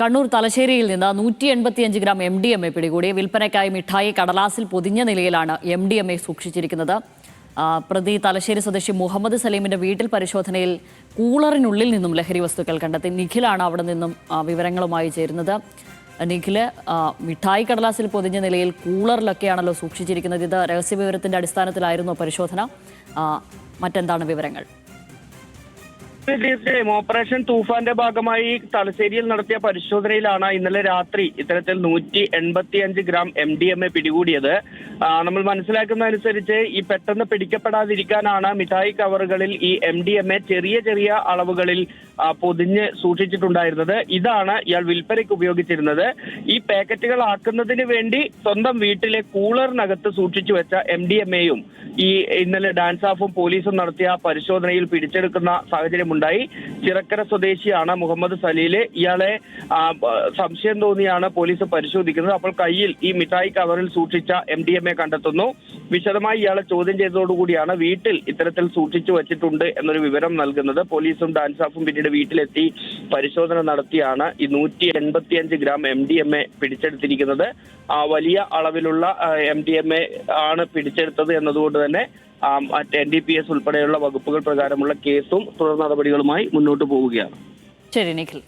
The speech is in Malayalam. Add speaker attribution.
Speaker 1: കണ്ണൂർ തലശ്ശേരിയിൽ നിന്ന് 185 ഗ്രാം MDMA പിടികൂടി. വിൽപ്പനയ്ക്കായി മിഠായി കടലാസിൽ പൊതിഞ്ഞ നിലയിലാണ് MDMA സൂക്ഷിച്ചിരിക്കുന്നത്. പ്രതി തലശ്ശേരി സ്വദേശി മുഹമ്മദ് സലീമിന്റെ വീട്ടിൽ പരിശോധനയിൽ കൂളറിനുള്ളിൽ നിന്നും ലഹരി വസ്തുക്കൾ കണ്ടെത്തി. നിഖിലാണ് അവിടെ നിന്നും വിവരങ്ങളുമായി ചേരുന്നത്. നിഖില്, മിഠായി കടലാസിൽ പൊതിഞ്ഞ നിലയിൽ കൂളറിലൊക്കെയാണല്ലോ സൂക്ഷിച്ചിരിക്കുന്നത്. ഇത് രഹസ്യവിവരത്തിന്റെ അടിസ്ഥാനത്തിലായിരുന്നു പരിശോധന. മറ്റെന്താണ് വിവരങ്ങൾ?
Speaker 2: തീർച്ചയായും ഓപ്പറേഷൻ തൂഫാന്റെ ഭാഗമായി തലശ്ശേരിയിൽ നടത്തിയ പരിശോധനയിലാണ് ഇന്നലെ രാത്രി ഇത്തരത്തിൽ 185 ഗ്രാം MDMA പിടികൂടിയത്. നമ്മൾ മനസ്സിലാക്കുന്നതനുസരിച്ച് ഈ പെട്ടെന്ന് പിടിക്കപ്പെടാതിരിക്കാനാണ് മിഠായി കവറുകളിൽ ഈ MDMA ചെറിയ ചെറിയ അളവുകളിൽ പൊതിഞ്ഞ് സൂക്ഷിച്ചിട്ടുണ്ടായിരുന്നത്. ഇതാണ് ഇയാൾ വിൽപ്പനയ്ക്ക് ഉപയോഗിച്ചിരുന്നത്. ഈ പാക്കറ്റുകൾ ആക്കുന്നതിന് വേണ്ടി സ്വന്തം വീട്ടിലെ കൂളറിനകത്ത് സൂക്ഷിച്ചു വെച്ച MDMAയും ഈ ഇന്നലെ ഡാൻസ് ഓഫും പോലീസും നടത്തിയ പരിശോധനയിൽ പിടിച്ചെടുക്കുന്ന സാഹചര്യമുണ്ടായി. ചിറക്കര സ്വദേശിയാണ് മുഹമ്മദ് സലീല്. ഇയാളെ സംശയം തോന്നിയാണ് പോലീസ് പരിശോധിക്കുന്നത്. അപ്പോൾ കയ്യിൽ ഈ മിഠായി കവറിൽ സൂക്ഷിച്ച MDMA കണ്ടെത്തുന്നു. വിശദമായി ഇയാളെ ചോദ്യം ചെയ്തതോടുകൂടിയാണ് വീട്ടിൽ ഇത്തരത്തിൽ സൂക്ഷിച്ചു വെച്ചിട്ടുണ്ട് എന്നൊരു വിവരം നൽകുന്നത്. പോലീസും ഡാൻസ് ഓഫും പിന്നീട് വീട്ടിലെത്തി പരിശോധന നടത്തിയാണ് ഈ 185 ഗ്രാം MDMA പിടിച്ചെടുത്തിരിക്കുന്നത്. വലിയ അളവിലുള്ള MDMA ആണ് പിടിച്ചെടുത്തത് എന്നതുകൊണ്ട് തന്നെ NDPS ഉൾപ്പെടെയുള്ള വകുപ്പുകൾ പ്രകാരമുള്ള കേസും തുടർ നടപടികളുമായി മുന്നോട്ട് പോവുകയാണ്.
Speaker 1: ശരി നിഖിൽ.